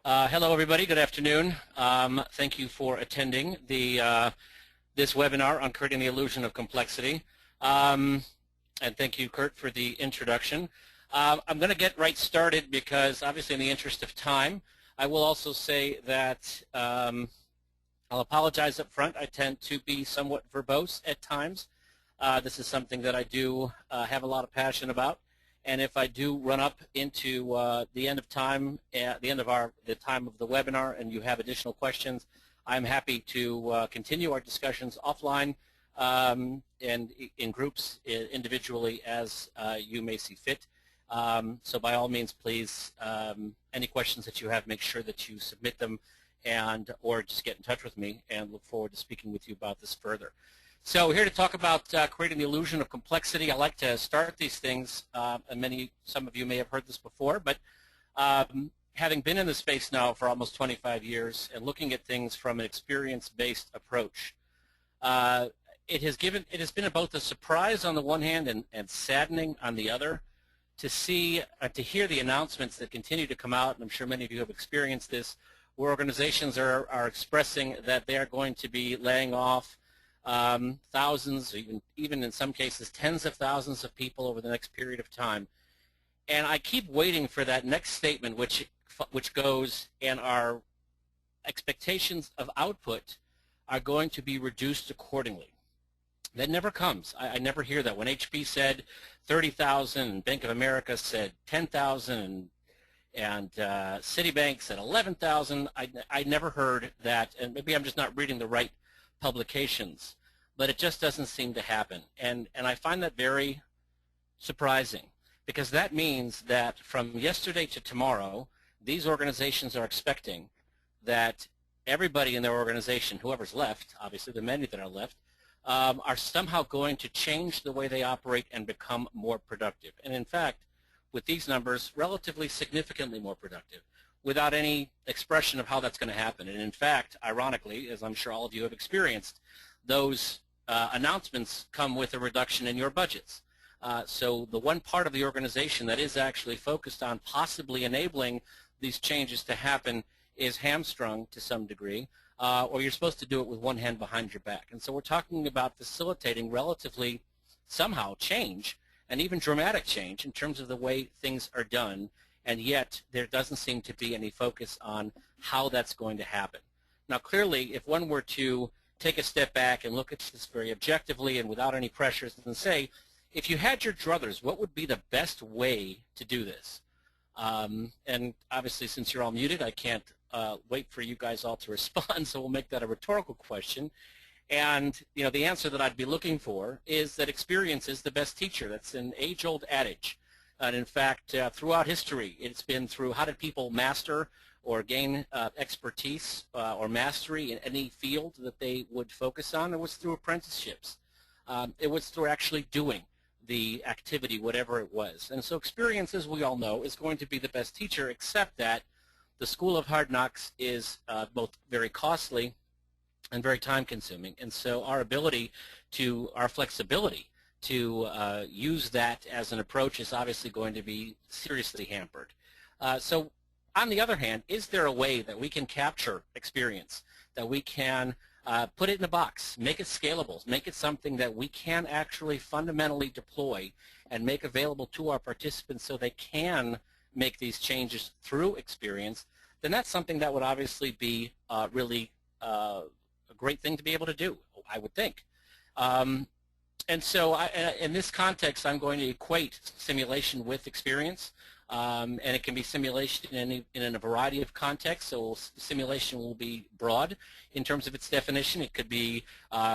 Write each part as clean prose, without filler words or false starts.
Hello, everybody. Good afternoon. Thank you for attending this webinar on creating the illusion of complexity. And thank you, Kurt, for the introduction. I'm going to get right started because, obviously, in the interest of time, I will also say that I'll apologize up front. I tend to be somewhat verbose at times. This is something that I do have a lot of passion about. And if I do run up into the end of time, at the end of the time of the webinar, and you have additional questions, I'm happy to continue our discussions offline and in groups, individually, as you may see fit. So by all means, please, any questions that you have, make sure that you submit them or just get in touch with me, and look forward to speaking with you about this further. So we're here to talk about creating the illusion of complexity. I like to start these things, and some of you may have heard this before, but having been in the space now for almost 25 years and looking at things from an experience-based approach, it has been both a surprise on the one hand and saddening on the other to see, to hear the announcements that continue to come out, and I'm sure many of you have experienced this, where organizations are expressing that they are going to be laying off thousands, even in some cases tens of thousands of people over the next period of time. And I keep waiting for that next statement which goes, and our expectations of output are going to be reduced accordingly. That never comes. I never hear that. When HP said 30,000 and Bank of America said 10,000 and Citibank said 11,000, I never heard that, and maybe I'm just not reading the right publications, but it just doesn't seem to happen. And I find that very surprising, because that means that from yesterday to tomorrow, these organizations are expecting that everybody in their organization, whoever's left, obviously the many that are left, are somehow going to change the way they operate and become more productive. And in fact, with these numbers, relatively significantly more productive, without any expression of how that's going to happen. And in fact, ironically, as I'm sure all of you have experienced, those announcements come with a reduction in your budgets. So the one part of the organization that is actually focused on possibly enabling these changes to happen is hamstrung to some degree, or you're supposed to do it with one hand behind your back. And so we're talking about facilitating relatively somehow change, and even dramatic change in terms of the way things are done, and yet there doesn't seem to be any focus on how that's going to happen. Now clearly, if one were to take a step back and look at this very objectively and without any pressures and say, if you had your druthers, what would be the best way to do this? And obviously, since you're all muted, I can't wait for you guys all to respond, so we'll make that a rhetorical question. And the answer that I'd be looking for is that experience is the best teacher. That's an age-old adage. And in fact, throughout history, it's been through how did people master or gain expertise or mastery in any field that they would focus on. It was through apprenticeships. It was through actually doing the activity, whatever it was. And so experience, as we all know, is going to be the best teacher, except that the school of hard knocks is both very costly and very time-consuming. And so our flexibility to use that as an approach is obviously going to be seriously hampered. So on the other hand, is there a way that we can capture experience, that we can put it in a box, make it scalable, make it something that we can actually fundamentally deploy and make available to our participants so they can make these changes through experience? Then that's something that would obviously be really a great thing to be able to do, I would think. And so in this context, I'm going to equate simulation with experience, and it can be simulation in a variety of contexts. So simulation will be broad in terms of its definition. It could be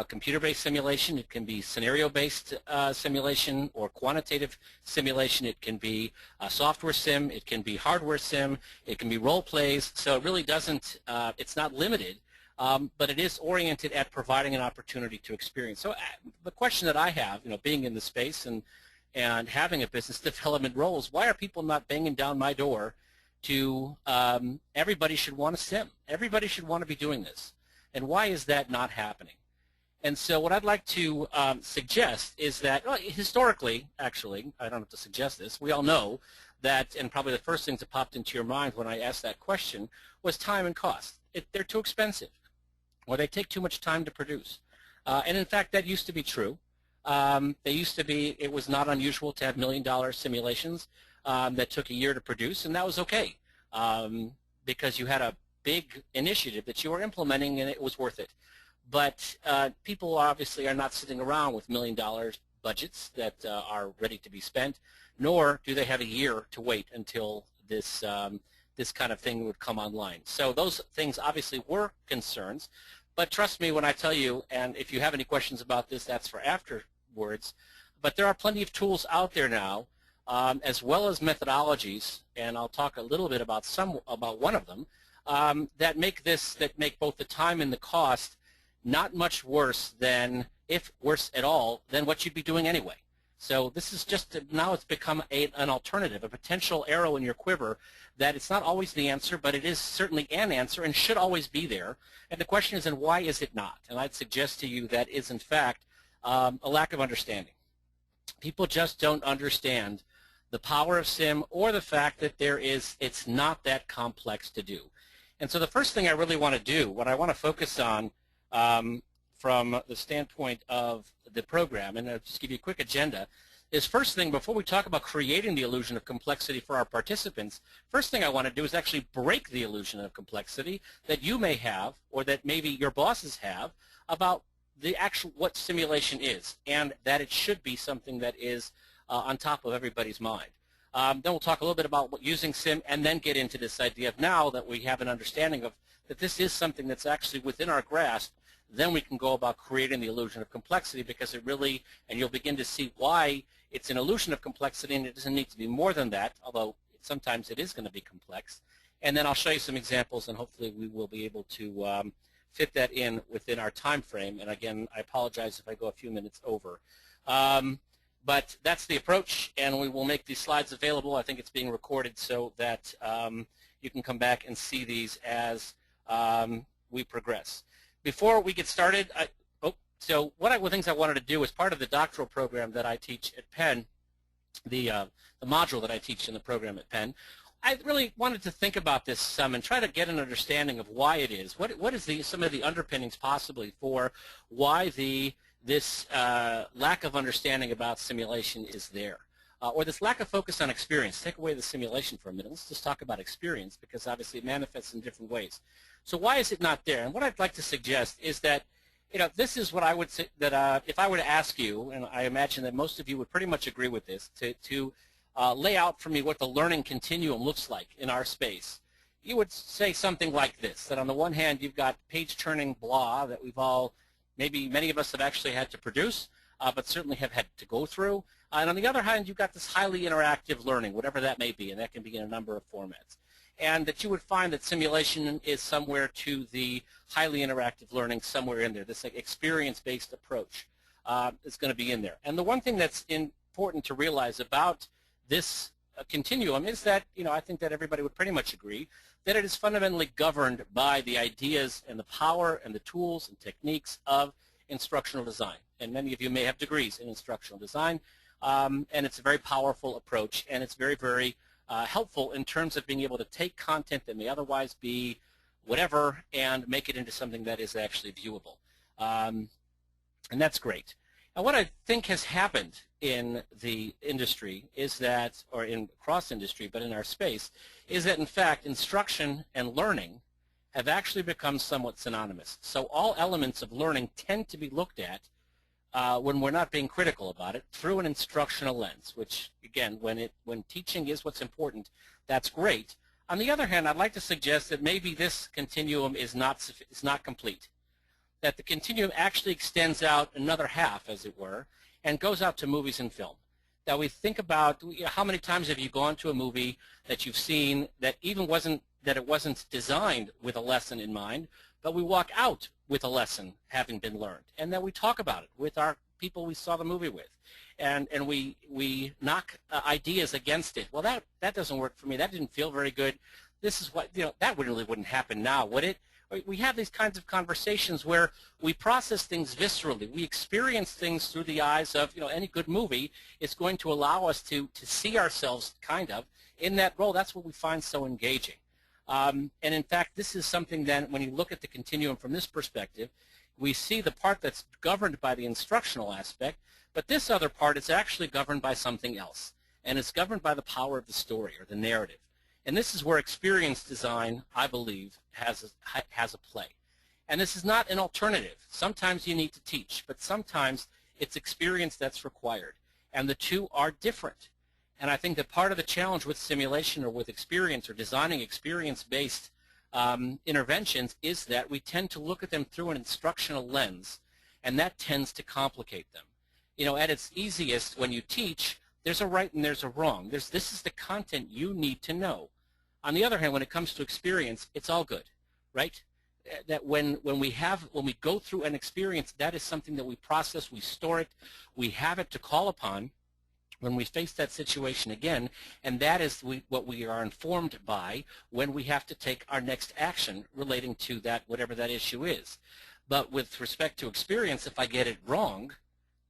computer-based simulation. It can be scenario-based simulation or quantitative simulation. It can be software sim. It can be hardware sim. It can be role plays. So it really doesn't, it's not limited. But it is oriented at providing an opportunity to experience. So the question that I have, being in the space and having a business development role is, why are people not banging down my door to everybody should want to sim? Everybody should want to be doing this. And why is that not happening? And so what I'd like to suggest is that, historically, actually, I don't have to suggest this, we all know that, and probably the first things that popped into your mind when I asked that question, was time and cost. They're too expensive, or they take too much time to produce. And in fact, that used to be true. It was not unusual to have $1 million simulations that took a year to produce, and that was okay because you had a big initiative that you were implementing and it was worth it. But people obviously are not sitting around with $1 million budgets that are ready to be spent, nor do they have a year to wait until this kind of thing would come online. So those things obviously were concerns, but trust me when I tell you, and if you have any questions about this, that's for afterwards, but there are plenty of tools out there now, as well as methodologies, and I'll talk a little bit about one of them, that make both the time and the cost not much worse than, if worse at all, than what you'd be doing anyway. So this is just, now it's become an alternative, a potential arrow in your quiver that it's not always the answer, but it is certainly an answer and should always be there. And the question is, and why is it not? And I'd suggest to you that is, in fact, a lack of understanding. People just don't understand the power of SIM or the fact that it's not that complex to do. And so the first thing I really want to do, what I want to focus on from the standpoint of the program, and I'll just give you a quick agenda, is first thing, before we talk about creating the illusion of complexity for our participants, first thing I want to do is actually break the illusion of complexity that you may have, or that maybe your bosses have, about the actual what simulation is, and that it should be something that is on top of everybody's mind. Then we'll talk a little bit about using SIM, and then get into this idea of, now that we have an understanding of that this is something that's actually within our grasp, then we can go about creating the illusion of complexity, because it really, and you'll begin to see why it's an illusion of complexity, and it doesn't need to be more than that, although sometimes it is going to be complex. And then I'll show you some examples, and hopefully we will be able to fit that in within our time frame. And again, I apologize if I go a few minutes over. But that's the approach, and we will make these slides available. I think it's being recorded so that you can come back and see these as we progress. Before we get started, so one of the things I wanted to do as part of the doctoral program that I teach at Penn, the module that I teach in the program at Penn, I really wanted to think about this some and try to get an understanding of why it is. What is some of the underpinnings possibly for why this lack of understanding about simulation is there, or this lack of focus on experience. Take away the simulation for a minute. Let's just talk about experience, because obviously it manifests in different ways. So why is it not there? And what I'd like to suggest is that, this is what I would say, that if I were to ask you, and I imagine that most of you would pretty much agree with this, to lay out for me what the learning continuum looks like in our space, you would say something like this, that on the one hand you've got page-turning blah that we've all, maybe many of us have actually had to produce, but certainly have had to go through. And on the other hand, you've got this highly interactive learning, whatever that may be, and that can be in a number of formats. And that you would find that simulation is somewhere to the highly interactive learning, somewhere in there. This experience-based approach is going to be in there. And the one thing that's important to realize about this continuum is that, I think that everybody would pretty much agree that it is fundamentally governed by the ideas and the power and the tools and techniques of instructional design. And many of you may have degrees in instructional design, and it's a very powerful approach, and it's very, very helpful in terms of being able to take content that may otherwise be whatever and make it into something that is actually viewable. And that's great. And what I think has happened in the industry is that, or in cross-industry, but in our space, is that in fact instruction and learning have actually become somewhat synonymous. So all elements of learning tend to be looked at when we're not being critical about it through an instructional lens, which again, when teaching is what's important, that's great. On the other hand, I'd like to suggest that maybe this continuum is not complete, that the continuum actually extends out another half, as it were, and goes out to movies and film. That we think about, how many times have you gone to a movie that you've seen that even it wasn't designed with a lesson in mind, but we walk out with a lesson having been learned, and then we talk about it with our people we saw the movie with, and we knock ideas against it. Well, that doesn't work for me. That didn't feel very good. This is what, that really wouldn't happen now, would it? We have these kinds of conversations where we process things viscerally. We experience things through the eyes of, any good movie is going to allow us to see ourselves kind of in that role, that's what we find so engaging. And in fact, this is something then, when you look at the continuum from this perspective, we see the part that's governed by the instructional aspect, but this other part is actually governed by something else. And it's governed by the power of the story or the narrative. And this is where experience design, I believe, has a play. And this is not an alternative. Sometimes you need to teach, but sometimes it's experience that's required. And the two are different. And I think that part of the challenge with simulation or with experience or designing experience-based interventions is that we tend to look at them through an instructional lens, and that tends to complicate them. You know, at its easiest, when you teach, there's a right and there's a wrong. This is the content you need to know. On the other hand, when it comes to experience, it's all good, right? That when we go through an experience, that is something that we process, we store it, we have it to call upon when we face that situation again, and that is what we are informed by when we have to take our next action relating to that, whatever that issue is. But with respect to experience, if I get it wrong,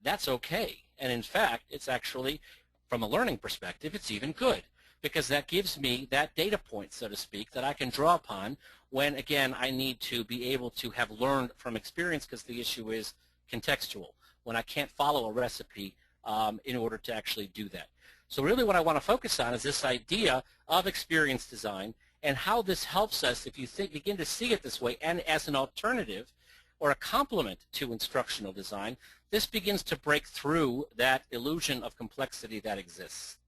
that's okay. And in fact, it's actually, from a learning perspective, it's even good, because that gives me that data point, so to speak, that I can draw upon when, again, I need to be able to have learned from experience, because the issue is contextual, when I can't follow a recipe in order to actually do that. So really what I want to focus on is this idea of experience design and how this helps us, if you begin to see it this way, and as an alternative or a complement to instructional design, this begins to break through that illusion of complexity that exists.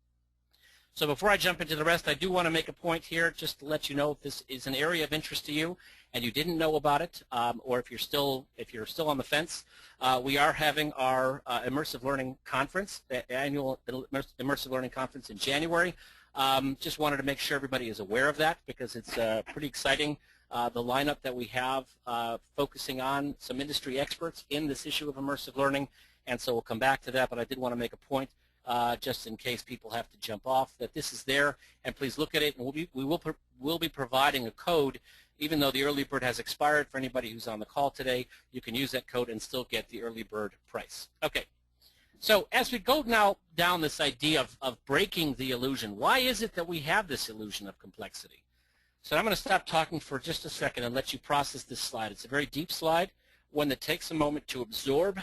So before I jump into the rest, I do want to make a point here just to let you know if this is an area of interest to you and you didn't know about it, or if you're still on the fence, we are having our Immersive Learning Conference, the annual Immersive Learning Conference in January. Just wanted to make sure everybody is aware of that, because it's pretty exciting, the lineup that we have focusing on some industry experts in this issue of immersive learning, and so we'll come back to that, but I did want to make a point just in case people have to jump off, that this is there, and please look at it. And we'll be providing a code, even though the early bird has expired. For anybody who's on the call today, you can use that code and still get the early bird price. Okay, so as we go now down this idea of breaking the illusion, why is it that we have this illusion of complexity? So I'm going to stop talking for just a second and let you process this slide. It's a very deep slide, one that takes a moment to absorb.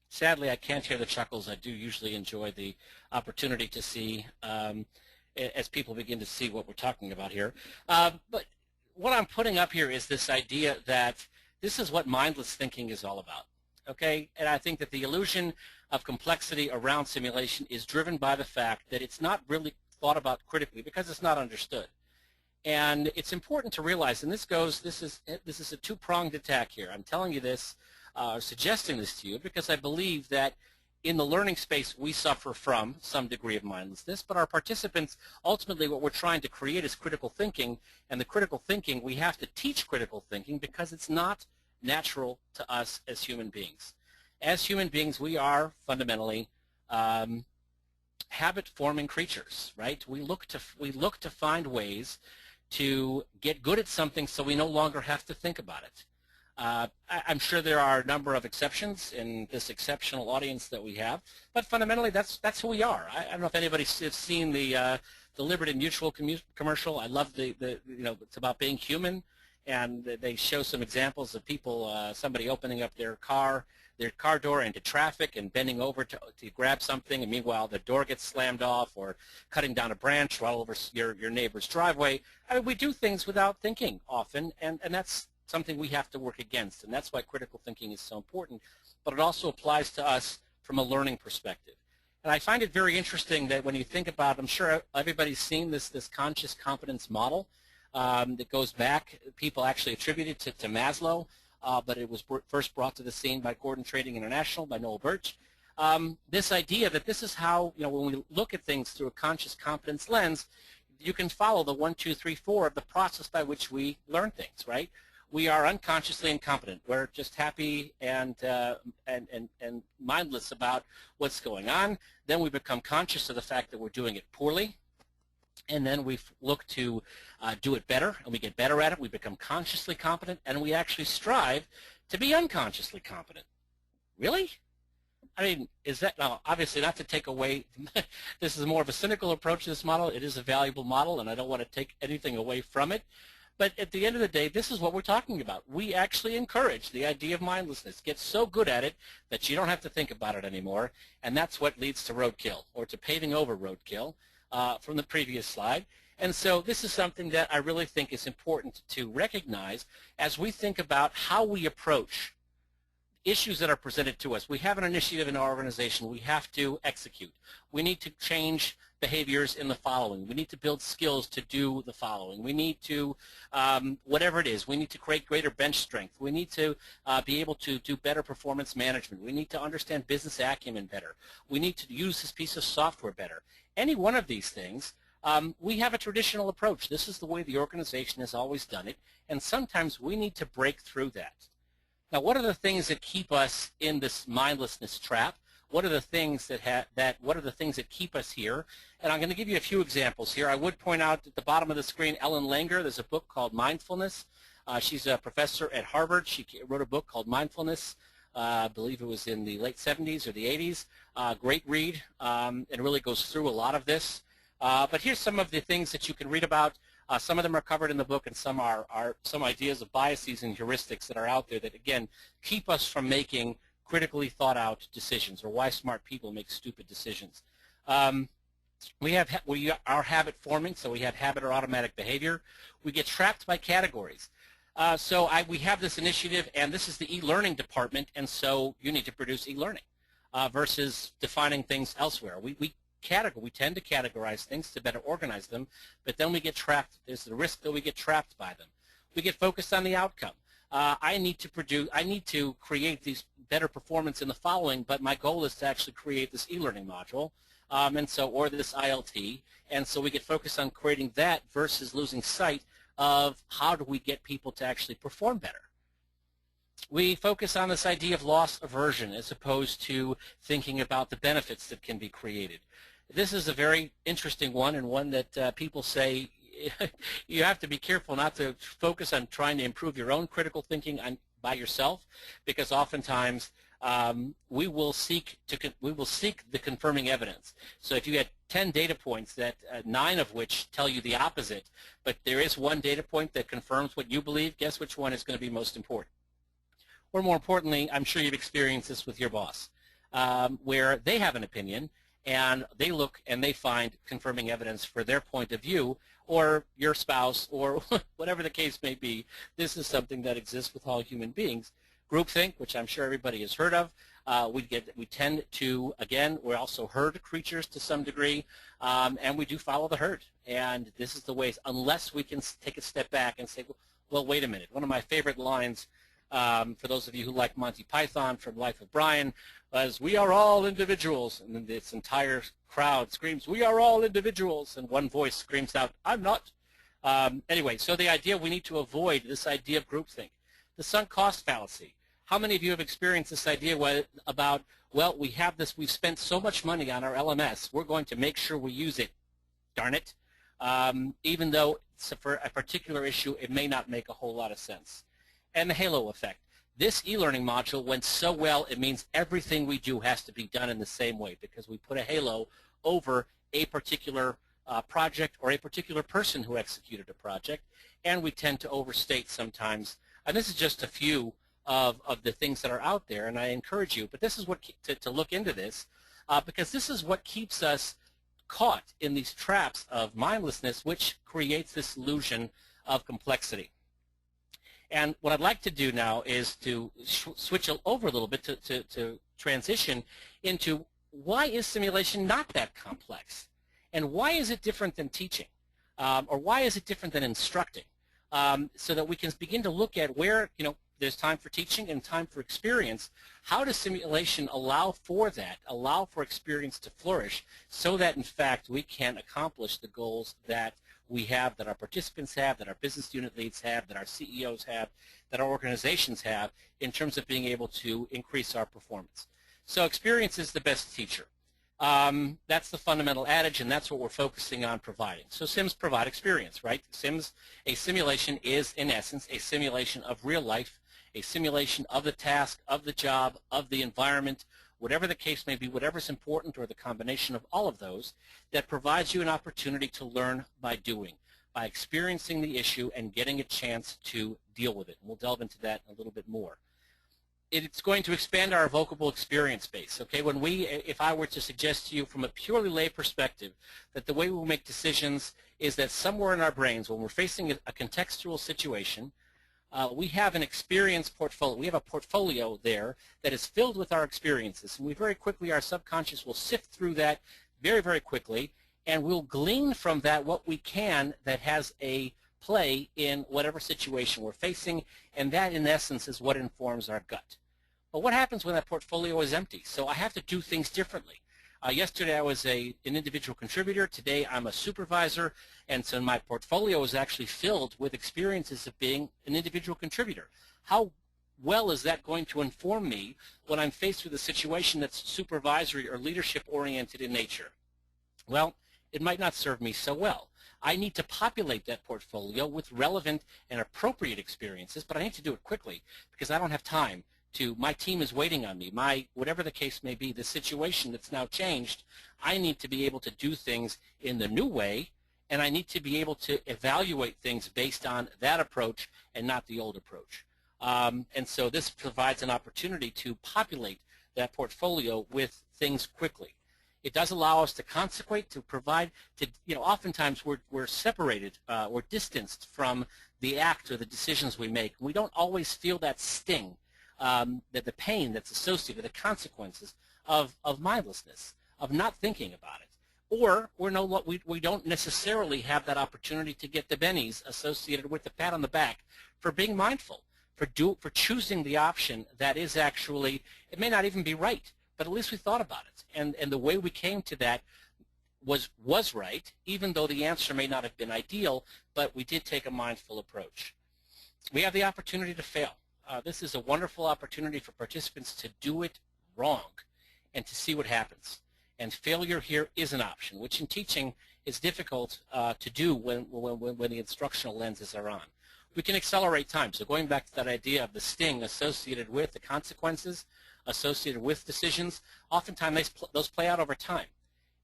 Sadly, I can't hear the chuckles. I do usually enjoy the opportunity to see as people begin to see what we're talking about here. But what I'm putting up here is this idea that this is what mindless thinking is all about. Okay, and I think that the illusion of complexity around simulation is driven by the fact that it's not really thought about critically because it's not understood. And it's important to realize, and this is a two-pronged attack here. I'm telling you this, suggesting this to you, because I believe that in the learning space we suffer from some degree of mindlessness, but our participants, ultimately what we're trying to create is critical thinking, and the critical thinking, we have to teach critical thinking because it's not natural to us as human beings. As human beings, we are fundamentally habit-forming creatures, right? We look to find ways to get good at something so we no longer have to think about it. I'm sure there are a number of exceptions in this exceptional audience that we have, but fundamentally that's who we are. I don't know if anybody's seen the Liberty Mutual commercial. I love it's about being human, and they show some examples of people, somebody opening up their car door into traffic and bending over to grab something, and meanwhile the door gets slammed off, or cutting down a branch all over your neighbor's driveway. I mean, we do things without thinking often, and that's something we have to work against, and that's why critical thinking is so important, but it also applies to us from a learning perspective. And I find it very interesting that when you think about, I'm sure everybody's seen this conscious competence model that goes back, people actually attribute it to Maslow, but it was first brought to the scene by Gordon Trading International, by Noel Birch. This idea that this is how, when we look at things through a conscious competence lens, you can follow the 1, 2, 3, 4 of the process by which we learn things, right? We are unconsciously incompetent. We're just happy and mindless about what's going on. Then we become conscious of the fact that we're doing it poorly, and then we look to do it better, and we get better at it. We become consciously competent, and we actually strive to be unconsciously competent. Really? I mean, is that, now, obviously not to take away, this is more of a cynical approach to this model. It is a valuable model, and I don't want to take anything away from it. But at the end of the day, this is what we're talking about. We actually encourage the idea of mindlessness. Get so good at it that you don't have to think about it anymore, and that's what leads to roadkill, or to paving over roadkill from the previous slide. And so this is something that I really think is important to recognize as we think about how we approach issues that are presented to us. We have an initiative in our organization we have to execute. We need to change behaviors in the following. We need to build skills to do the following. We need to, whatever it is, we need to create greater bench strength. We need to be able to do better performance management. We need to understand business acumen better. We need to use this piece of software better. Any one of these things, we have a traditional approach. This is the way the organization has always done it, and sometimes we need to break through that. Now, what are the things that keep us in this mindlessness trap? What are the things what are the things that keep us here? And I'm going to give you a few examples here. I would point out at the bottom of the screen, Ellen Langer. There's a book called Mindfulness. She's a professor at Harvard. She wrote a book called Mindfulness. I believe it was in the late 70s or the 80s. Great read. It really goes through a lot of this. But here's some of the things that you can read about. Some of them are covered in the book, and some are some ideas of biases and heuristics that are out there that, again, keep us from making critically thought out decisions, or why smart people make stupid decisions. We are habit forming, so we have habit or automatic behavior. We get trapped by categories. We have this initiative, and this is the e-learning department, and so you need to produce e-learning versus defining things elsewhere. We tend to categorize things to better organize them, but then we get trapped. There's the risk that we get trapped by them. We get focused on the outcome. I need to create these better performance in the following, but my goal is to actually create this e-learning module, or this ILT, and so we get focused on creating that versus losing sight of how do we get people to actually perform better. We focus on this idea of loss aversion as opposed to thinking about the benefits that can be created. This is a very interesting one, and one that people say you have to be careful not to focus on trying to improve your own critical thinking by yourself, because oftentimes we will seek the confirming evidence. So if you had 10 data points, that 9 of which tell you the opposite, but there is one data point that confirms what you believe, guess which one is going to be most important? Or more importantly, I'm sure you've experienced this with your boss, where they have an opinion, and they look and they find confirming evidence for their point of view, or your spouse, or whatever the case may be. This is something that exists with all human beings. Groupthink, which I'm sure everybody has heard of, we tend to, again, we're also herd creatures to some degree, and we do follow the herd. And this is the ways, unless we can take a step back and say, well, wait a minute. One of my favorite lines, for those of you who like Monty Python from Life of Brian, was, "We are all individuals," and then this entire crowd screams, "We are all individuals," and one voice screams out, "I'm not." Anyway, so the idea, we need to avoid this idea of groupthink. The sunk cost fallacy. How many of you have experienced this idea about, well, we've spent so much money on our LMS, we're going to make sure we use it, darn it, even though for a particular issue it may not make a whole lot of sense. And the halo effect. This e-learning module went so well, it means everything we do has to be done in the same way, because we put a halo over a particular project or a particular person who executed a project, and we tend to overstate sometimes. And this is just a few of the things that are out there, and I encourage you, but this is what to look into this, because this is what keeps us caught in these traps of mindlessness, which creates this illusion of complexity. And what I'd like to do now is to switch over a little bit to transition into, why is simulation not that complex? And why is it different than teaching? Or why is it different than instructing? So that we can begin to look at where, there's time for teaching and time for experience. How does simulation allow for that, allow for experience to flourish, so that in fact we can accomplish the goals that we have, that our participants have, that our business unit leads have, that our CEOs have, that our organizations have, in terms of being able to increase our performance. So experience is the best teacher. That's the fundamental adage, and that's what we're focusing on providing. So sims provide experience, right? A simulation is, in essence, a simulation of real life, a simulation of the task, of the job, of the environment, whatever the case may be, whatever's important, or the combination of all of those, that provides you an opportunity to learn by doing, by experiencing the issue and getting a chance to deal with it. And we'll delve into that a little bit more. It's going to expand our evocable experience base. Okay, if I were to suggest to you from a purely lay perspective that the way we make decisions is that somewhere in our brains, when we're facing a contextual situation, we have an experience portfolio. We have a portfolio there that is filled with our experiences, and our subconscious will sift through that very, very quickly, and we'll glean from that what we can that has a play in whatever situation we're facing, and that in essence is what informs our gut. But what happens when that portfolio is empty? So I have to do things differently. Yesterday I was an individual contributor. Today I'm a supervisor, and so my portfolio is actually filled with experiences of being an individual contributor. How well is that going to inform me when I'm faced with a situation that's supervisory or leadership oriented in nature? Well, it might not serve me so well. I need to populate that portfolio with relevant and appropriate experiences, but I need to do it quickly because I don't have time. My team is waiting on me. Whatever the case may be, the situation that's now changed, I need to be able to do things in the new way, and I need to be able to evaluate things based on that approach and not the old approach. And so this provides an opportunity to populate that portfolio with things quickly. It does allow us to consequate, to provide, oftentimes we're separated, we're distanced from the act or the decisions we make. We don't always feel that sting. The pain that's associated with the consequences of mindlessness, of not thinking about it. Or we don't necessarily have that opportunity to get the bennies associated with the pat on the back for being mindful, for choosing the option that is actually, it may not even be right, but at least we thought about it. And the way we came to that was right, even though the answer may not have been ideal, but we did take a mindful approach. We have the opportunity to fail. This is a wonderful opportunity for participants to do it wrong and to see what happens. And failure here is an option, which in teaching is difficult to do when the instructional lenses are on. We can accelerate time. So going back to that idea of the sting associated with the consequences, associated with decisions, oftentimes those play out over time.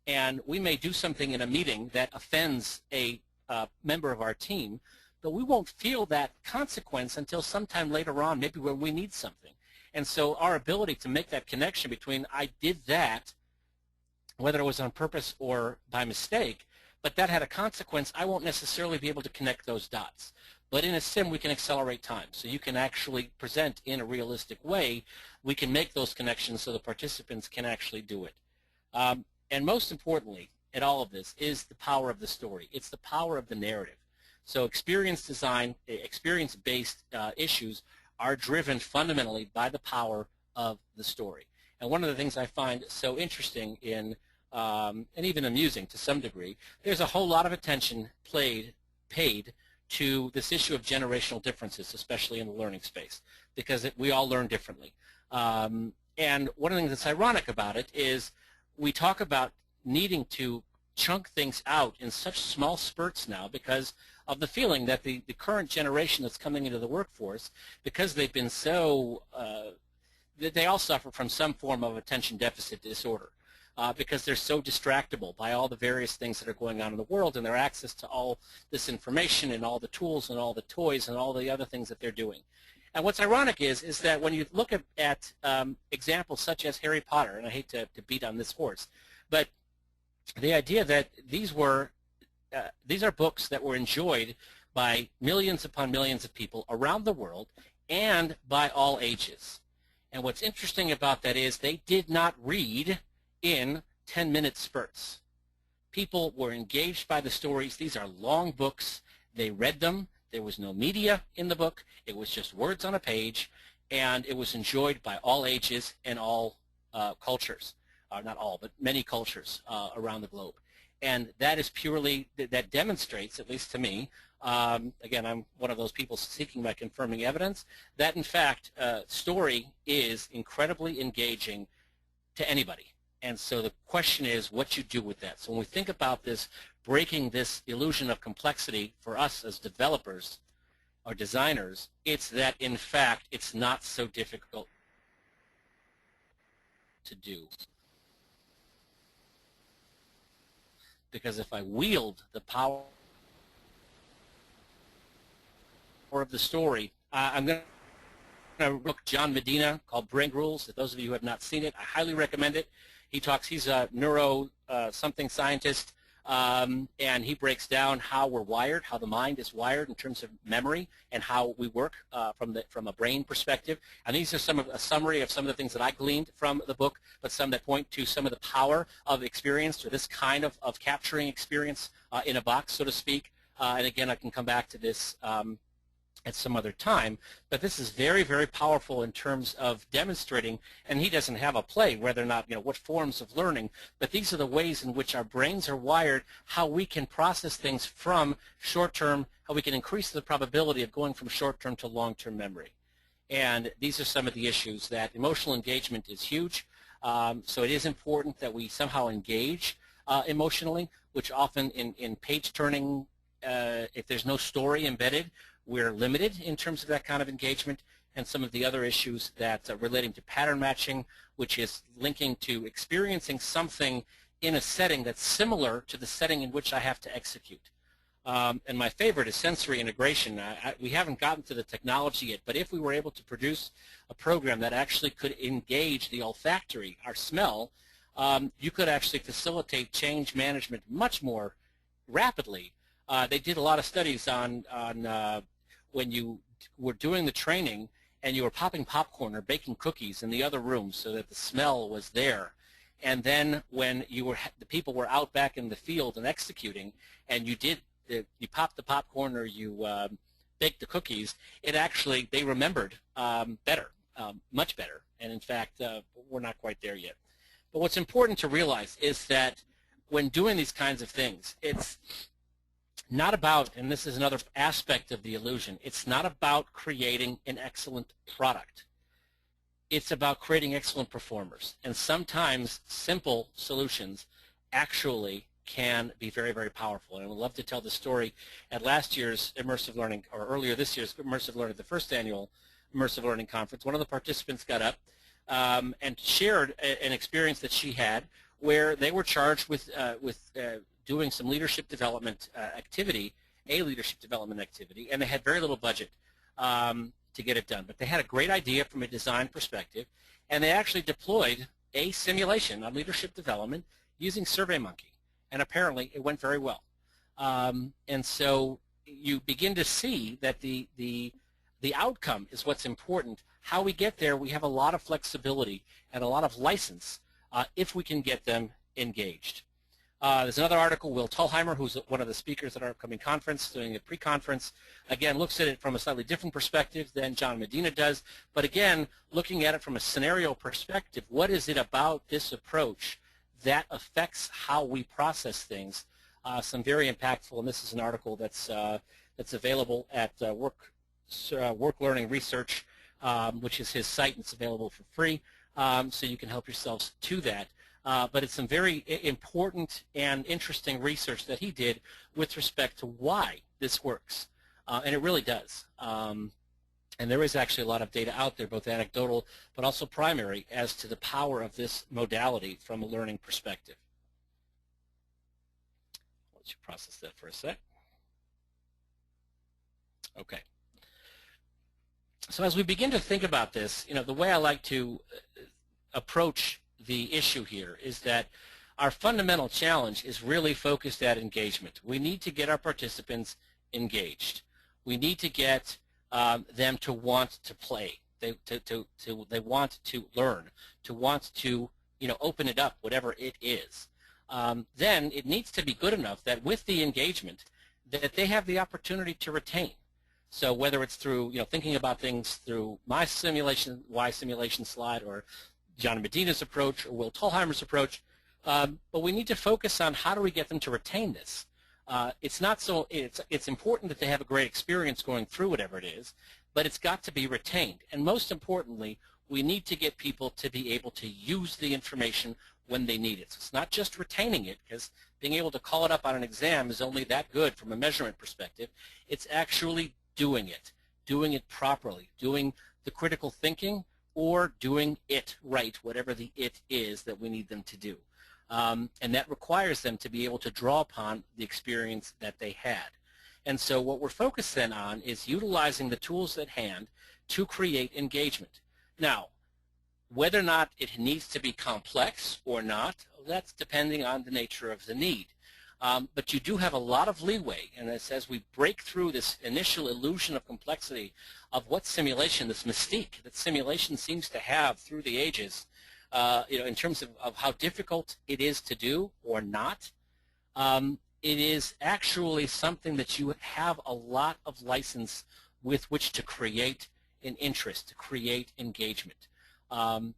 And we may do something in a meeting that offends a member of our team, but we won't feel that consequence until sometime later on, maybe when we need something. And so our ability to make that connection between I did that, whether it was on purpose or by mistake, but that had a consequence, I won't necessarily be able to connect those dots. But in a sim, we can accelerate time. So you can actually present in a realistic way. We can make those connections so the participants can actually do it. And most importantly, in all of this, is the power of the story. It's the power of the narrative. So experience design, experience-based issues are driven fundamentally by the power of the story. And one of the things I find so interesting in, and even amusing to some degree, there's a whole lot of attention paid to this issue of generational differences, especially in the learning space, because we all learn differently. And one of the things that's ironic about it is we talk about needing to chunk things out in such small spurts now because of the feeling that the current generation that's coming into the workforce, because they've been so, they all suffer from some form of attention deficit disorder because they're so distractible by all the various things that are going on in the world and their access to all this information and all the tools and all the toys and all the other things that they're doing. And what's ironic is that when you look at examples such as Harry Potter, and I hate to beat on this horse, but the idea that these are books that were enjoyed by millions upon millions of people around the world and by all ages. And what's interesting about that is they did not read in 10-minute spurts. People were engaged by the stories. These are long books. They read them. There was no media in the book. It was just words on a page, and it was enjoyed by all ages and all cultures. Not all, but many cultures around the globe. And that is purely, that demonstrates, at least to me, again, I'm one of those people seeking by confirming evidence, that in fact, story is incredibly engaging to anybody. And so the question is what you do with that. So when we think about this, breaking this illusion of complexity for us as developers or designers, it's that in fact, it's not so difficult to do. Because if I wield the power of the story, I'm going to book John Medina called Brain Rules. For those of you who have not seen it, I highly recommend it. He's a neuro something scientist, and he breaks down how we're wired, how the mind is wired in terms of memory, and how we work from a brain perspective. And these are a summary of some of the things that I gleaned from the book, but some that point to some of the power of experience, or this kind of capturing experience in a box, so to speak. And again, I can come back to this at some other time, but this is very, very powerful in terms of demonstrating, and he doesn't have a play whether or not, what forms of learning, but these are the ways in which our brains are wired, how we can process things from short-term, how we can increase the probability of going from short-term to long-term memory. And these are some of the issues that emotional engagement is huge, so it is important that we somehow engage emotionally, which often in page-turning, if there's no story embedded, we're limited in terms of that kind of engagement, and some of the other issues that relating to pattern matching, which is linking to experiencing something in a setting that's similar to the setting in which I have to execute. And my favorite is sensory integration. We haven't gotten to the technology yet, but if we were able to produce a program that actually could engage the olfactory, our smell, you could actually facilitate change management much more rapidly. They did a lot of studies on when you were doing the training and you were popping popcorn or baking cookies in the other room so that the smell was there. And then when the people were out back in the field and executing, and you popped the popcorn or you baked the cookies, they remembered better, much better. And in fact, we're not quite there yet. But what's important to realize is that when doing these kinds of things, it's not about, and this is another aspect of the illusion, it's not about creating an excellent product. It's about creating excellent performers. And sometimes simple solutions actually can be very, very powerful. And I would love to tell the story at last year's Immersive Learning, or earlier this year's Immersive Learning, the first annual Immersive Learning Conference. One of the participants got up and shared an experience that she had where they were charged with doing some leadership development activity, and they had very little budget to get it done. But they had a great idea from a design perspective, and they actually deployed a simulation on leadership development using SurveyMonkey, and apparently it went very well. And so you begin to see that the outcome is what's important. How we get there, we have a lot of flexibility and a lot of license if we can get them engaged. There's another article, Will Tullheimer, who's one of the speakers at our upcoming conference, doing a pre-conference, again, looks at it from a slightly different perspective than John Medina does, but again, looking at it from a scenario perspective, what is it about this approach that affects how we process things? Some very impactful, and this is an article that's available at Work Learning Research, which is his site, and it's available for free, so you can help yourselves to that. But it's some very important and interesting research that he did with respect to why this works, and it really does. And there is actually a lot of data out there, both anecdotal but also primary, as to the power of this modality from a learning perspective. I'll let you process that for a sec. Okay. So as we begin to think about this, the way I like to approach the issue here is that our fundamental challenge is really focused at engagement. We need to get our participants engaged. We need to get them to want to play. They want to learn, to want to open it up, whatever it is. Then it needs to be good enough that with the engagement that they have the opportunity to retain. So whether it's through thinking about things through my simulation, Y simulation slide, or John Medina's approach or Will Tullheimer's approach, but we need to focus on how do we get them to retain this. It's important that they have a great experience going through whatever it is, but it's got to be retained. And most importantly, we need to get people to be able to use the information when they need it. So it's not just retaining it, because being able to call it up on an exam is only that good from a measurement perspective. It's actually doing it properly, doing the critical thinking, or doing it right, whatever the it is that we need them to do. And that requires them to be able to draw upon the experience that they had. And so what we're focused then on is utilizing the tools at hand to create engagement. Now, whether or not it needs to be complex or not, that's depending on the nature of the need. But you do have a lot of leeway, and as we break through this initial illusion of complexity of what simulation, this mystique that simulation seems to have through the ages, in terms of how difficult it is to do or not, it is actually something that you have a lot of license with which to create an interest, to create engagement,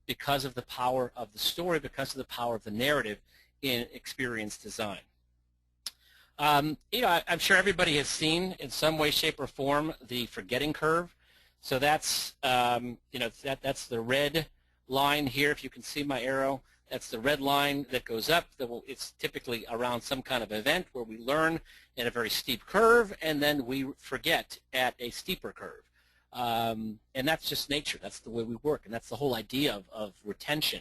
because of the power of the story, because of the power of the narrative in experience design. I'm sure everybody has seen in some way, shape, or form the forgetting curve. So that's that's the red line here. If you can see my arrow, that's the red line that goes up. It's typically around some kind of event where we learn in a very steep curve, and then we forget at a steeper curve. And that's just nature. That's the way we work, and that's the whole idea of retention.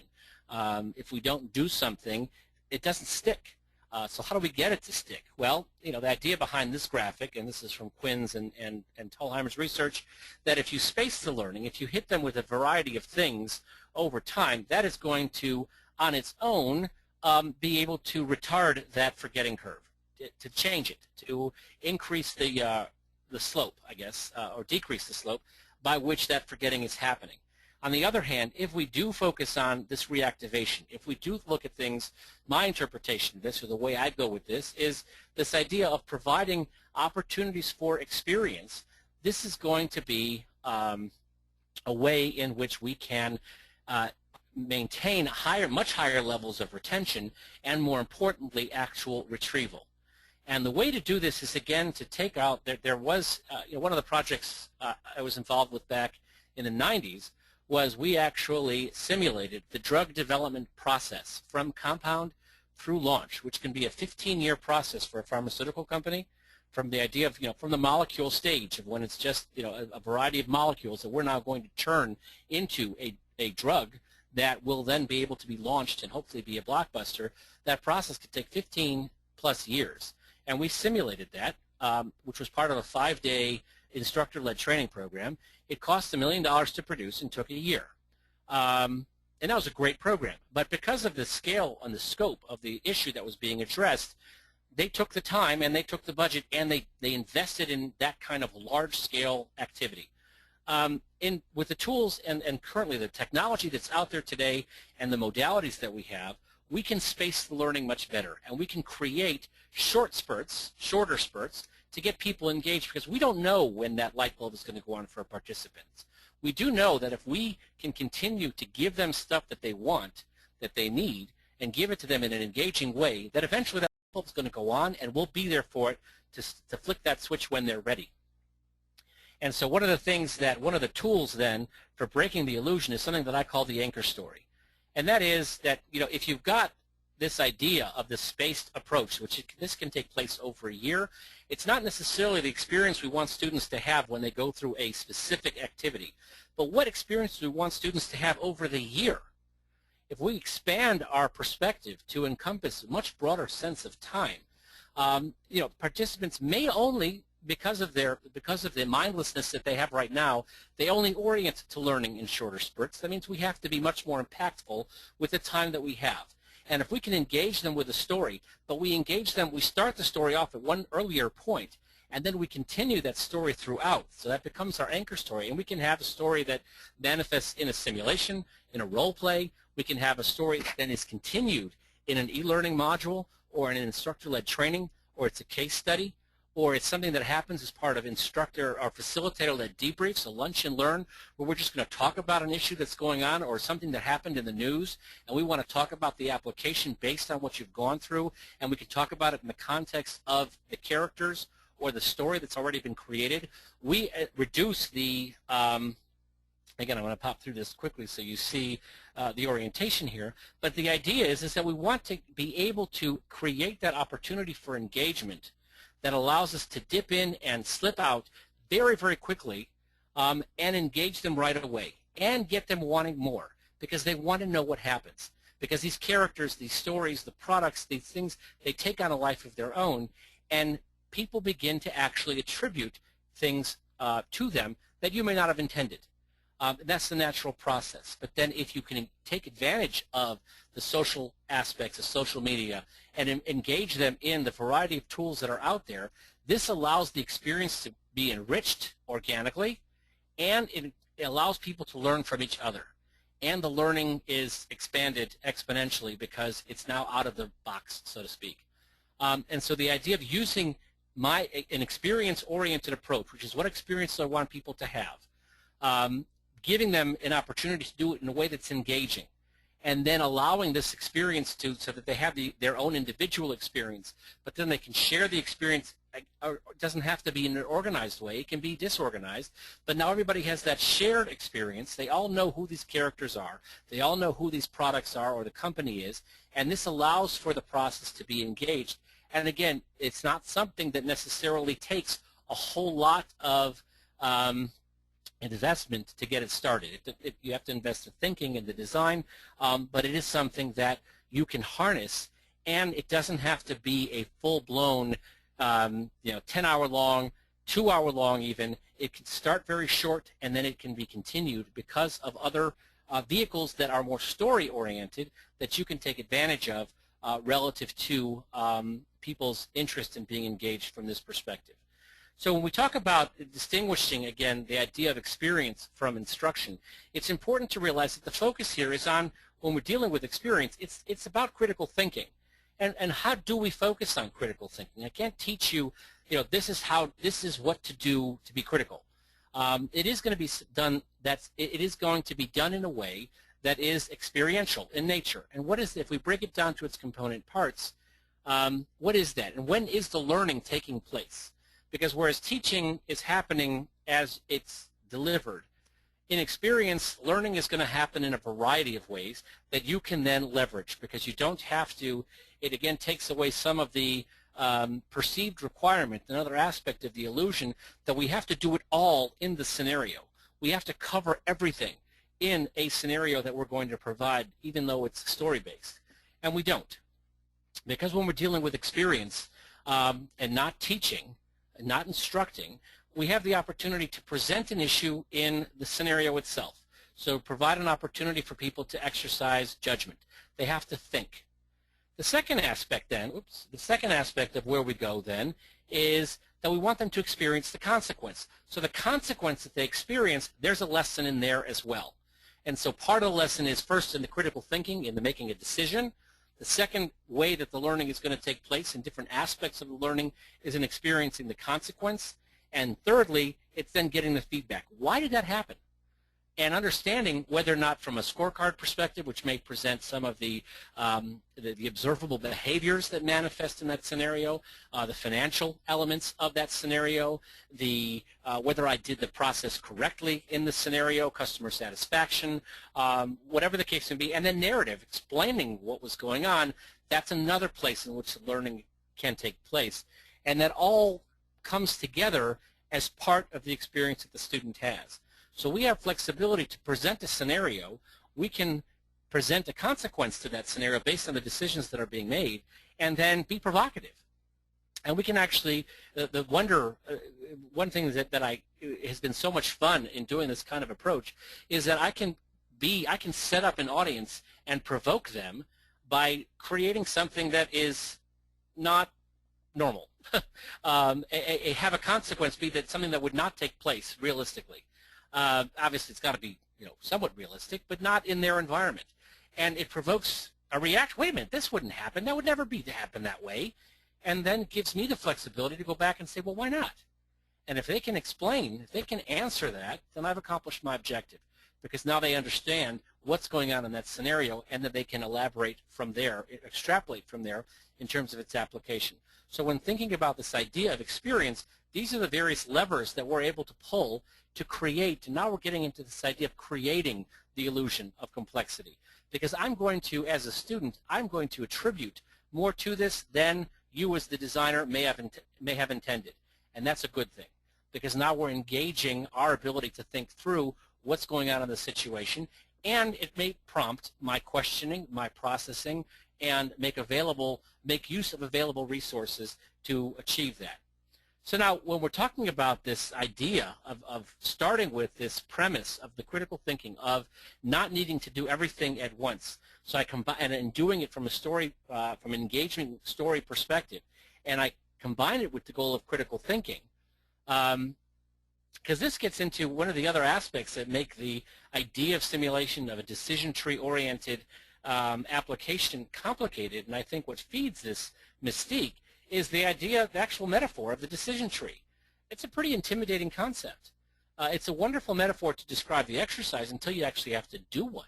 If we don't do something, it doesn't stick. So how do we get it to stick? Well, the idea behind this graphic, and this is from Quinn's and Thalheimer's research, that if you space the learning, if you hit them with a variety of things over time, that is going to, on its own, be able to retard that forgetting curve, to change it, to increase the slope, I guess, or decrease the slope by which that forgetting is happening. On the other hand, if we do focus on this reactivation, if we do look at things, my interpretation of this, or the way I go with this, is this idea of providing opportunities for experience. This is going to be a way in which we can maintain much higher levels of retention, and more importantly, actual retrieval. And the way to do this is, again, to take out, there was, one of the projects I was involved with back in the 90s was we actually simulated the drug development process from compound through launch, which can be a 15-year process for a pharmaceutical company, from the idea of, from the molecule stage of when it's just, a variety of molecules that we're now going to turn into a drug that will then be able to be launched and hopefully be a blockbuster. That process could take 15+ years. And we simulated that, which was part of a 5-day instructor-led training program. It cost $1 million to produce and took a year. And that was a great program. But because of the scale and the scope of the issue that was being addressed, they took the time and they took the budget and they invested in that kind of large-scale activity. With the tools and currently the technology that's out there today and the modalities that we have, we can space the learning much better, and we can create shorter spurts, to get people engaged, because we don't know when that light bulb is going to go on for participants. We do know that if we can continue to give them stuff that they want, that they need, and give it to them in an engaging way, that eventually that light bulb is going to go on, and we'll be there for it to flick that switch when they're ready. And so one of the tools then for breaking the illusion is something that I call the anchor story. And that is that, if you've got this idea of the spaced approach, this can take place over a year, it's not necessarily the experience we want students to have when they go through a specific activity, but what experience do we want students to have over the year? If we expand our perspective to encompass a much broader sense of time, participants may only, because of the mindlessness that they have right now, they only orient to learning in shorter spurts. That means we have to be much more impactful with the time that we have. And if we can engage them with a story, but we start the story off at one earlier point, and then we continue that story throughout. So that becomes our anchor story, and we can have a story that manifests in a simulation, in a role play. We can have a story that then is continued in an e-learning module, or in an instructor-led training, or it's a case study, or it's something that happens as part of instructor or facilitator-led debriefs, a lunch and learn, where we're just going to talk about an issue that's going on or something that happened in the news, and we want to talk about the application based on what you've gone through, and we can talk about it in the context of the characters or the story that's already been created. We reduce the, again, I'm going to pop through this quickly so you see the orientation here, but the idea is that we want to be able to create that opportunity for engagement that allows us to dip in and slip out very, very quickly and engage them right away. and get them wanting more, because they want to know what happens. Because these characters, these stories, the products, these things, they take on a life of their own, and people begin to actually attribute things to them that you may not have intended. That's the natural process. But then if you can take advantage of the social aspects of social media and engage them in the variety of tools that are out there, this allows the experience to be enriched organically, and it allows people to learn from each other. And the learning is expanded exponentially because it's now out of the box, so to speak. And so the idea of using an experience-oriented approach, which is what experience I want people to have, giving them an opportunity to do it in a way that's engaging, and then allowing this experience so that they have their own individual experience, but then they can share the experience. It doesn't have to be in an organized way. It can be disorganized, but now everybody has that shared experience. They all know who these characters are. They all know who these products are or the company is, and this allows for the process to be engaged. And again, it's not something that necessarily takes a whole lot of investment to get it started. You have to invest in thinking and the design, but it is something that you can harness, and it doesn't have to be a full-blown 10-hour long, 2-hour long even. It can start very short, and then it can be continued because of other vehicles that are more story-oriented that you can take advantage of relative to people's interest in being engaged from this perspective. So when we talk about distinguishing, again, the idea of experience from instruction, it's important to realize that the focus here is on, when we're dealing with experience, it's about critical thinking. And how do we focus on critical thinking? I can't teach you, this is what to do to be critical. It is going to be done. It is going to be done in a way that is experiential in nature. And what is, if we break it down to its component parts, what is that? And when is the learning taking place? Because whereas teaching is happening as it's delivered, in experience, learning is going to happen in a variety of ways that you can then leverage, because you don't have to. It again takes away some of the perceived requirement, another aspect of the illusion, that we have to do it all in the scenario. We have to cover everything in a scenario that we're going to provide, even though it's story-based. And we don't. Because when we're dealing with experience and not teaching, and not instructing, we have the opportunity to present an issue in the scenario itself. So provide an opportunity for people to exercise judgment. They have to think. The second aspect then, the second aspect of where we go then is that we want them to experience the consequence. So the consequence that they experience, there's a lesson in there as well. And so part of the lesson is first in the critical thinking, in the making a decision. The second way that the learning is going to take place in different aspects of the learning is in experiencing the consequence. And thirdly, it's then getting the feedback. Why did that happen? And understanding whether or not from a scorecard perspective, which may present some of the observable behaviors that manifest in that scenario, the financial elements of that scenario, whether I did the process correctly in the scenario, customer satisfaction, whatever the case may be, and then narrative, explaining what was going on. That's another place in which the learning can take place. And that all comes together as part of the experience that the student has. So we have flexibility to present a scenario. We can present a consequence to that scenario based on the decisions that are being made, and then be provocative. And we can actually, one thing that has been so much fun in doing this kind of approach is that I can set up an audience and provoke them by creating something that is not normal. Have a consequence be that something that would not take place realistically. Obviously, it's got to be somewhat realistic, but not in their environment. And it provokes a react. Wait a minute, this wouldn't happen. That would never happen that way. And then gives me the flexibility to go back and say, well, why not? And if they can explain, if they can answer that, then I've accomplished my objective, because now they understand what's going on in that scenario, and that they can elaborate from there, extrapolate from there in terms of its application. So when thinking about this idea of experience, these are the various levers that we're able to pull to create. And now we're getting into this idea of creating the illusion of complexity. Because I'm going to, as a student, I'm going to attribute more to this than you as the designer may have intended. And that's a good thing, because now we're engaging our ability to think through what's going on in the situation, and it may prompt my questioning, my processing, and make use of available resources to achieve that. So now when we're talking about this idea of starting with this premise of the critical thinking of not needing to do everything at once, so I combine and doing it from a story, from an engagement story perspective, and I combine it with the goal of critical thinking, because this gets into one of the other aspects that make the idea of simulation of a decision tree oriented application complicated, and I think what feeds this mystique is the idea, the actual metaphor of the decision tree. It's a pretty intimidating concept. It's a wonderful metaphor to describe the exercise until you actually have to do one.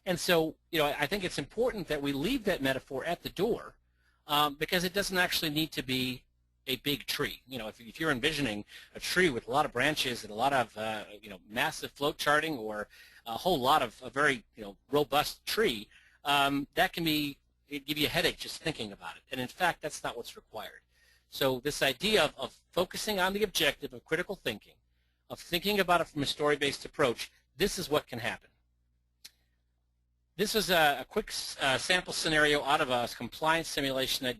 And so, I think it's important that we leave that metaphor at the door because it doesn't actually need to be a big tree. If you're envisioning a tree with a lot of branches and a lot of, massive float charting, or a whole lot of a very, robust tree, that can give you a headache just thinking about it. And in fact, that's not what's required. So this idea of focusing on the objective of critical thinking, of thinking about it from a story-based approach, this is what can happen. This was a quick sample scenario out of a compliance simulation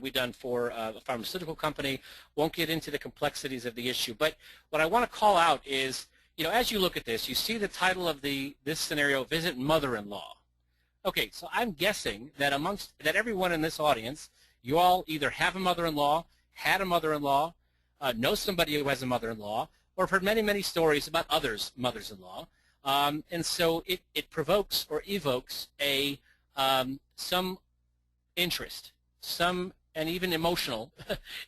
we done for a pharmaceutical company. Won't get into the complexities of the issue, but what I want to call out is, as you look at this, you see the title of this scenario, Visit Mother-in-Law. Okay, so I'm guessing that everyone in this audience, you all either have a mother-in-law, had a mother-in-law, know somebody who has a mother-in-law, or have heard many, many stories about others' mothers-in-law. And so it provokes or evokes some interest, and even emotional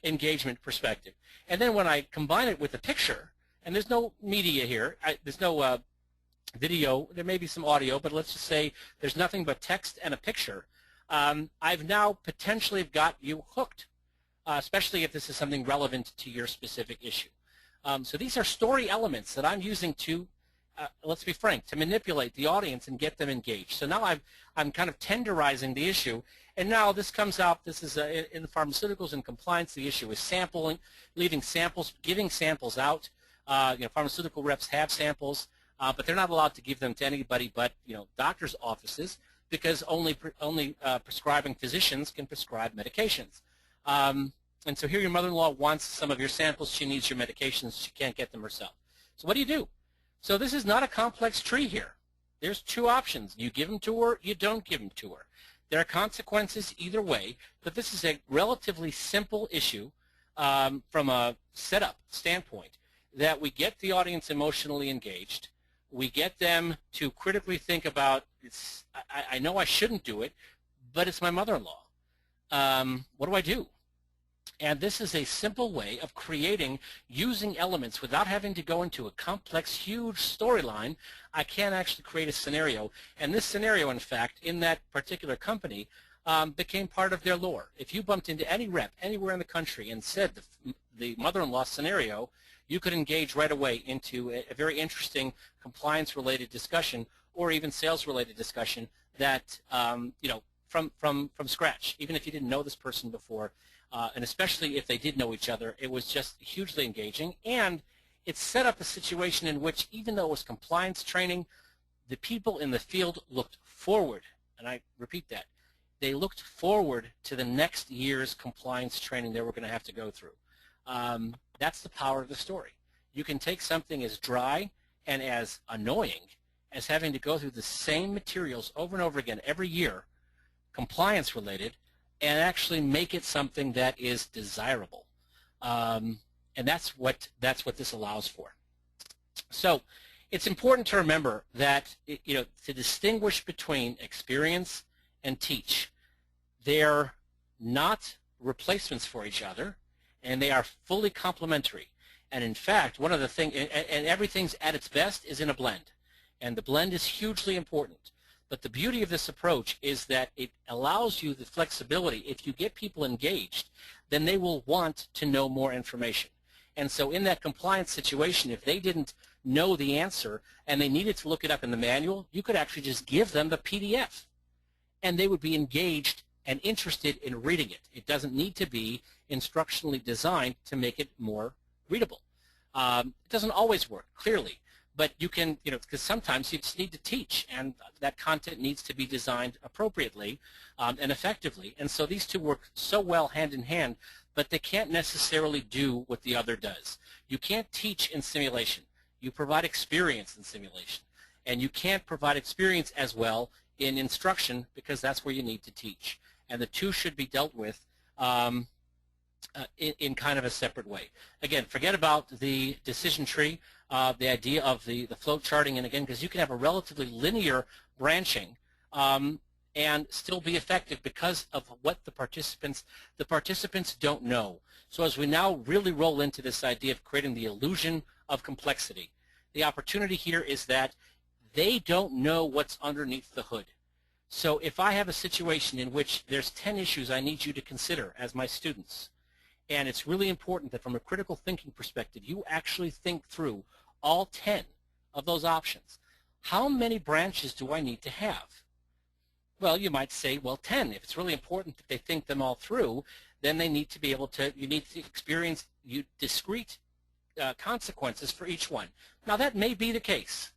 engagement perspective. And then when I combine it with a picture, and there's no media here, there's no video, there may be some audio, but let's just say there's nothing but text and a picture, I've now potentially got you hooked, especially if this is something relevant to your specific issue. So these are story elements that I'm using to, let's be frank, to manipulate the audience and get them engaged. So now I'm kind of tenderizing the issue, and now this comes out, this is in the pharmaceuticals and compliance, the issue is sampling, leaving samples, giving samples out. Pharmaceutical reps have samples, but they're not allowed to give them to anybody but doctors' offices, because only prescribing physicians can prescribe medications. And so here your mother-in-law wants some of your samples. She needs your medications. She can't get them herself. So what do you do? So this is not a complex tree here. There's two options. You give them to her, you don't give them to her. There are consequences either way, but this is a relatively simple issue from a setup standpoint, that we get the audience emotionally engaged. We get them to critically think about, I know I shouldn't do it, but it's my mother-in-law. What do I do? And this is a simple way of using elements without having to go into a complex, huge storyline. I can actually create a scenario. And this scenario, in fact, in that particular company, became part of their lore. If you bumped into any rep anywhere in the country and said the mother-in-law scenario, you could engage right away into a very interesting compliance-related discussion, or even sales-related discussion that, from scratch, even if you didn't know this person before. And especially if they did know each other, it was just hugely engaging. And it set up a situation in which, even though it was compliance training, the people in the field looked forward. And I repeat that. They looked forward to the next year's compliance training they were going to have to go through. That's the power of the story. You can take something as dry and as annoying as having to go through the same materials over and over again every year, compliance related, and actually make it something that is desirable. And that's what this allows for. So it's important to remember that, to distinguish between experience and teach. They're not replacements for each other, and they are fully complementary. And in fact, one of the things, and everything's at its best is in a blend. And the blend is hugely important. But the beauty of this approach is that it allows you the flexibility. If you get people engaged, then they will want to know more information. And so in that compliance situation, if they didn't know the answer and they needed to look it up in the manual, you could actually just give them the PDF. And they would be engaged and interested in reading it. It doesn't need to be instructionally designed to make it more readable. It doesn't always work, clearly. But you can, because sometimes you just need to teach, and that content needs to be designed appropriately and effectively. And so these two work so well hand in hand, but they can't necessarily do what the other does. You can't teach in simulation. You provide experience in simulation. And you can't provide experience as well in instruction, because that's where you need to teach. And the two should be dealt with in kind of a separate way. Again, forget about the decision tree, the idea of the flow charting, and again, because you can have a relatively linear branching and still be effective because of what the participants don't know. So as we now really roll into this idea of creating the illusion of complexity, the opportunity here is that they don't know what's underneath the hood. So if I have a situation in which there's 10 issues I need you to consider as my students, and it's really important that from a critical thinking perspective, you actually think through all 10 of those options. How many branches do I need to have? Well, you might say, well, 10. If it's really important that they think them all through, then they need to be able to, you need to experience discrete consequences for each one. Now, that may be the case.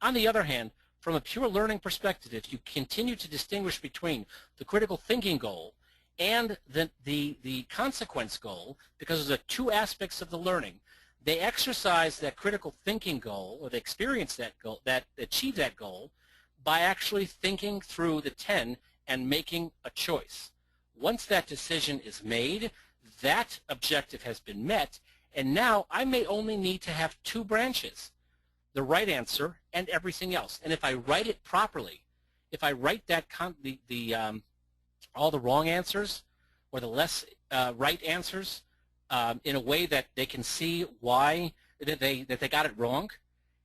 On the other hand, from a pure learning perspective, if you continue to distinguish between the critical thinking goal and the consequence goal, because those are two aspects of the learning, they exercise that critical thinking goal, or they experience that goal, that achieve that goal, by actually thinking through the 10 and making a choice. Once that decision is made, that objective has been met, and now I may only need to have 2 branches, the right answer and everything else. And if I write it properly, if I write that all the wrong answers or the less right answers in a way that they can see why that they got it wrong,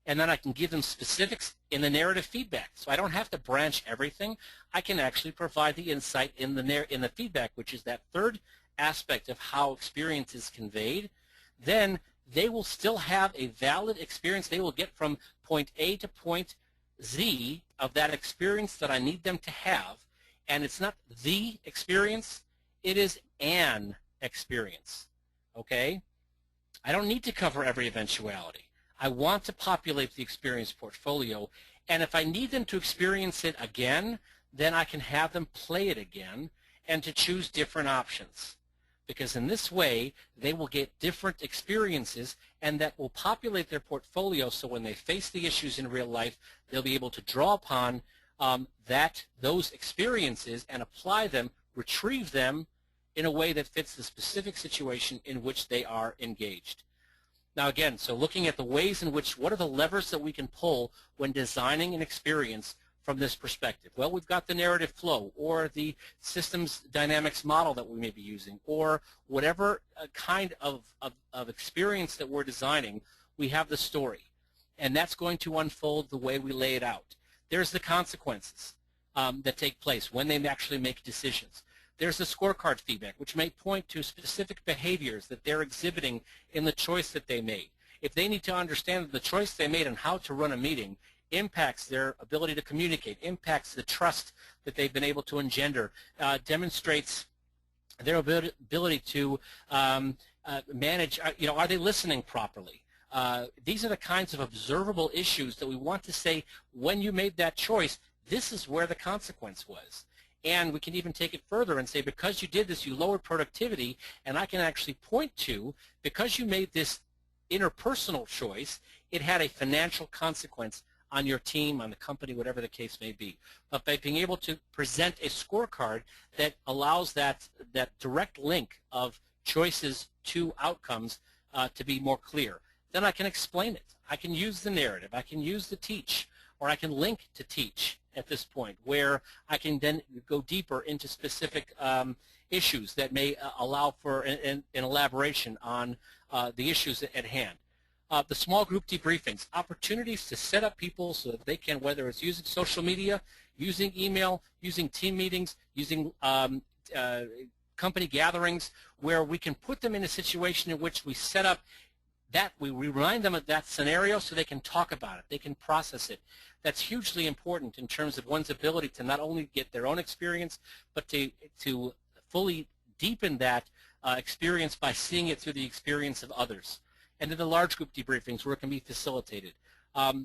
and then I can give them specifics in the narrative feedback. So I don't have to branch everything. I can actually provide the insight in the feedback, which is that third aspect of how experience is conveyed. Then they will still have a valid experience. They will get from point A to point Z of that experience that I need them to have. And it's not the experience, it is an experience, okay? I don't need to cover every eventuality. I want to populate the experience portfolio, and if I need them to experience it again, then I can have them play it again and to choose different options. Because in this way, they will get different experiences, and that will populate their portfolio, so when they face the issues in real life, they'll be able to draw upon those experiences and apply them, retrieve them in a way that fits the specific situation in which they are engaged. Now again, so looking at the ways in which, what are the levers that we can pull when designing an experience from this perspective? Well, we've got the narrative flow, or the systems dynamics model that we may be using, or whatever kind of experience that we're designing. We have the story, and that's going to unfold the way we lay it out. There's the consequences that take place when they actually make decisions. There's the scorecard feedback, which may point to specific behaviors that they're exhibiting in the choice that they made. If they need to understand that the choice they made on how to run a meeting impacts their ability to communicate, impacts the trust that they've been able to engender, demonstrates their ability to manage, are they listening properly? These are the kinds of observable issues that we want to say, when you made that choice, this is where the consequence was. And we can even take it further and say, because you did this, you lowered productivity, and I can actually point to, because you made this interpersonal choice, it had a financial consequence on your team, on the company, whatever the case may be. But by being able to present a scorecard that allows that direct link of choices to outcomes to be more clear, then I can explain it. I can use the narrative. I can use the teach, or I can link to teach at this point, where I can then go deeper into specific issues that may allow for an elaboration on the issues at hand. The small group debriefings, opportunities to set up people so that they can, whether it's using social media, using email, using team meetings, using company gatherings, where we can put them in a situation in which we set up that, we remind them of that scenario so they can talk about it, they can process it. That's hugely important in terms of one's ability to not only get their own experience, but to fully deepen that experience by seeing it through the experience of others. And then the large group debriefings, where it can be facilitated.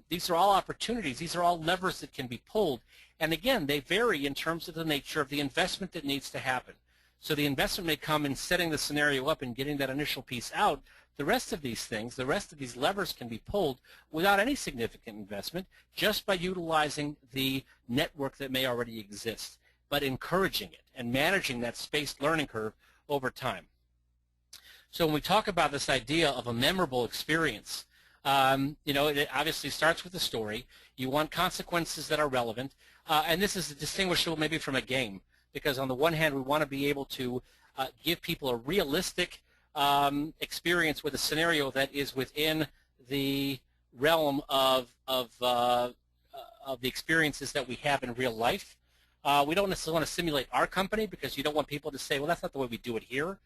These are all opportunities. These are all levers that can be pulled. And again, they vary in terms of the nature of the investment that needs to happen. So the investment may come in setting the scenario up and getting that initial piece out. The rest of these things, the rest of these levers can be pulled without any significant investment, just by utilizing the network that may already exist, but encouraging it and managing that spaced learning curve over time. So when we talk about this idea of a memorable experience, it obviously starts with a story. You want consequences that are relevant, and this is distinguishable maybe from a game, because on the one hand we want to be able to give people a realistic experience with a scenario that is within the realm of the experiences that we have in real life. We don't necessarily want to simulate our company, because you don't want people to say, well, that's not the way we do it here,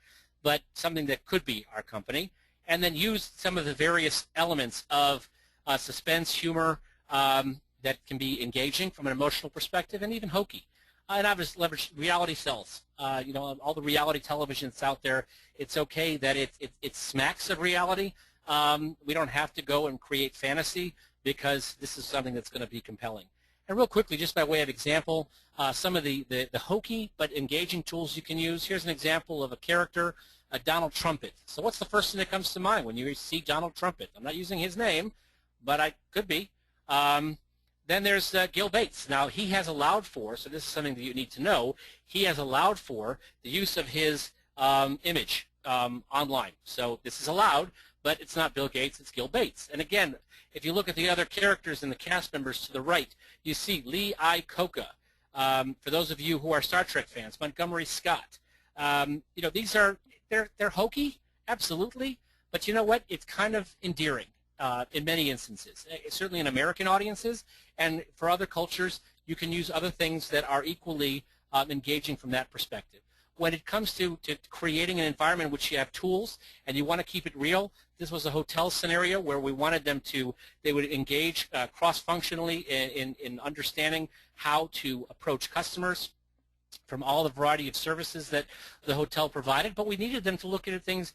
but something that could be our company. And then use some of the various elements of suspense, humor, that can be engaging from an emotional perspective, and even hokey. And I've just leveraged reality sells. All the reality television that's out there, it's okay that it smacks of reality. We don't have to go and create fantasy, because this is something that's going to be compelling. And real quickly, just by way of example, some of the hokey but engaging tools you can use. Here's an example of a character, Donald Trumpet. So what's the first thing that comes to mind when you see Donald Trumpet? I'm not using his name, but I could be. Then there's Gil Bates. Now, he has allowed for, so this is something that you need to know, he has allowed for the use of his image online. So this is allowed, but it's not Bill Gates, it's Gil Bates. And again, if you look at the other characters and the cast members to the right, you see Lee Iacocca. For those of you who are Star Trek fans, Montgomery Scott. These are, they're hokey, absolutely, but you know what? It's kind of endearing in many instances, certainly in American audiences, and for other cultures, you can use other things that are equally engaging from that perspective. When it comes to creating an environment in which you have tools and you want to keep it real, this was a hotel scenario where we wanted them to, they would engage cross-functionally in understanding how to approach customers from all the variety of services that the hotel provided, but we needed them to look at things,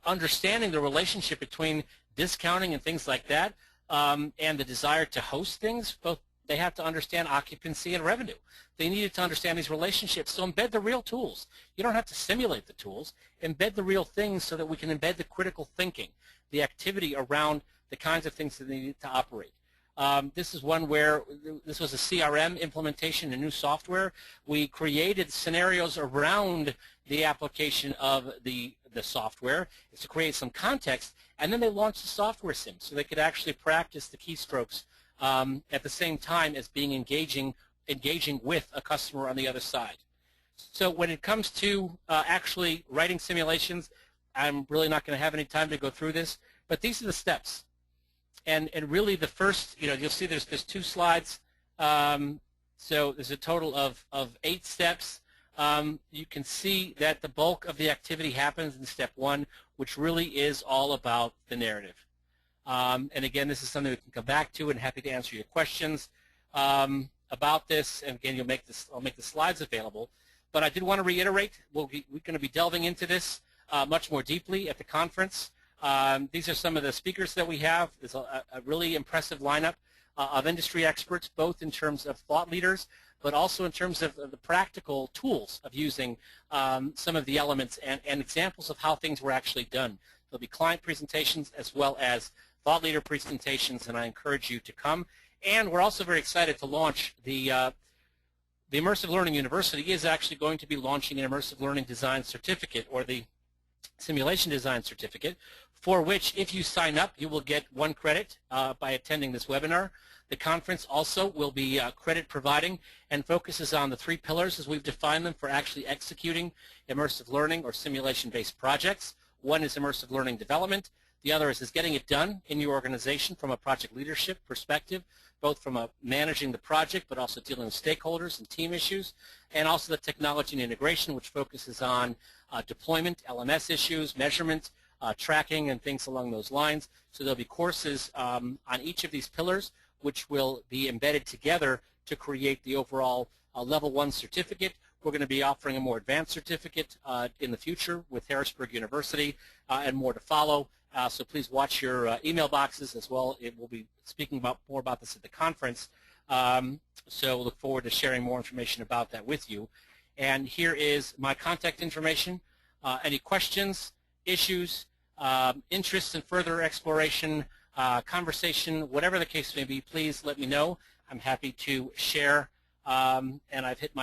understanding the relationship between discounting and things like that, and the desire to host things. Both they have to understand occupancy and revenue. They needed to understand these relationships, so embed the real tools. You don't have to simulate the tools. Embed the real things so that we can embed the critical thinking, the activity around the kinds of things that they need to operate. This is one where this was a CRM implementation, a new software. We created scenarios around the application of the software is to create some context, and then they launched the software sim so they could actually practice the keystrokes at the same time as being engaging with a customer on the other side. So when it comes to actually writing simulations, I'm really not going to have any time to go through this, but these are the steps. And really the first, you'll see there's 2 slides. So there's a total of 8 steps. You can see that the bulk of the activity happens in step 1, which really is all about the narrative. And again, this is something we can come back to, and happy to answer your questions about this. And again, I'll make the slides available. But I did want to reiterate, we're going to be delving into this much more deeply at the conference. These are some of the speakers that we have. There's a really impressive lineup of industry experts, both in terms of thought leaders, but also in terms of the practical tools of using some of the elements and examples of how things were actually done. There'll be client presentations as well as thought leader presentations, and I encourage you to come. And we're also very excited to launch the Immersive Learning University is actually going to be launching an Immersive Learning Design Certificate, or the Simulation Design Certificate, for which if you sign up you will get 1 credit by attending this webinar. The conference also will be credit providing and focuses on the 3 pillars as we've defined them for actually executing immersive learning or simulation-based projects. One is immersive learning development. The other is getting it done in your organization from a project leadership perspective, both from managing the project but also dealing with stakeholders and team issues, and also the technology and integration, which focuses on deployment, LMS issues, measurement, tracking, and things along those lines. So there'll be courses on each of these pillars which will be embedded together to create the overall Level 1 certificate. We're going to be offering a more advanced certificate in the future with Harrisburg University and more to follow. So please watch your email boxes as well. It will be speaking more about this at the conference. So look forward to sharing more information about that with you. And here is my contact information. Any questions, issues, interests in further exploration, conversation, whatever the case may be, please let me know. I'm happy to share. And I've hit my